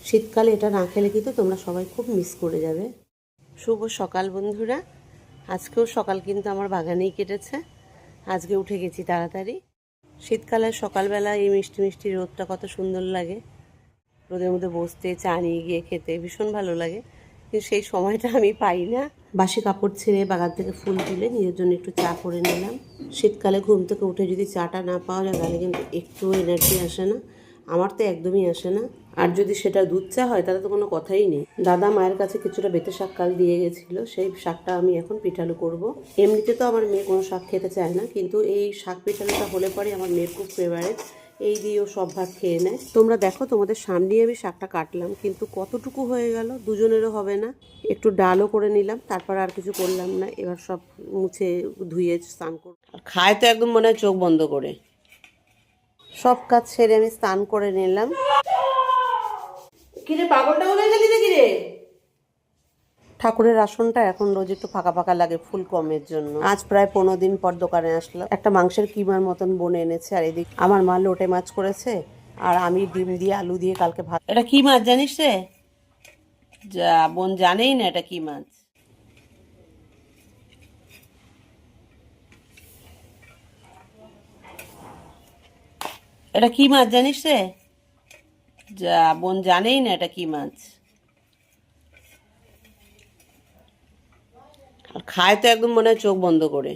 শীতকালে এটা না খেলে কিন্তু তোমরা সবাই খুব মিস করে যাবে। শুভ সকাল বন্ধুরা। আজকেও সকাল কিন্তু আমার বাগানেই কেটেছে। আজকে উঠে গেছি তাড়াতাড়ি। শীতকালের সকালবেলা এই মিষ্টি মিষ্টি রোদটা কত সুন্দর লাগে। রোদের মধ্যে বসতে, চা নিয়ে গিয়ে খেতে ভীষণ ভালো লাগে, কিন্তু সেই সময়টা আমি পাই না। বাসি কাপড় ছেড়ে বাগান থেকে ফুল তুলে নিজের জন্য একটু চা করে নিলাম। শীতকালে ঘুম থেকে উঠে যদি চাটা না পাওয়া যায় তাহলে কিন্তু একটু এনার্জি আসে না। আমার তো একদমই আসে না। আর যদি সেটা দুধ চা হয় তাহলে তো কোনো কথাই নেই। দাদা মায়ের কাছে কিছুটা বেঁতে শাক কাল দিয়ে গেছিলো, সেই শাকটা আমি এখন পিঠালু করব। এমনিতে তো আমার মেয়ে কোনো শাক খেতে চায় না, কিন্তু এই শাক পিঠালুটা হলে পরে আমার মেয়ের খুব ফেভারিট। এই দিয়েও সব ভাত খেয়ে নেয়। তোমরা দেখো, তোমাদের সামনেই আমি শাকটা কাটলাম, কিন্তু কতটুকু হয়ে গেল, দুজনেরও হবে না। একটু ডালও করে নিলাম, তারপর আর কিছু করলাম না। এবার সব মুছে ধুয়ে স্নান করব। আর খায় তো একদম মনে হয় চোখ বন্ধ করে। সব কাজ সেরে আমি স্নান করে নিলাম। কিরে পাগলটা কোথায় গেলি রে? কিরে, ঠাকুরের আসনটা এখন রোজ একটু ফাঁকা ফাঁকা লাগে ফুল কমের জন্য। আজ প্রায় 15 দিন পর দোকানে আসলাম। একটা মাংসের কিমার মতন বনে এনেছে, আর এদিকে আমার মা লোটে মাছ করেছে, আর আমি ডিম দিয়ে আলু দিয়ে কালকে ভাত। এটা কি মাছ জানিস রে? যা, বোন জানেই না এটা কি মাছ। এটা কি মাছ জানিস রে? যা, বোন জানেই না এটা কি মাছ। আর খায় তো একদম মনে হয় চোখ বন্ধ করে।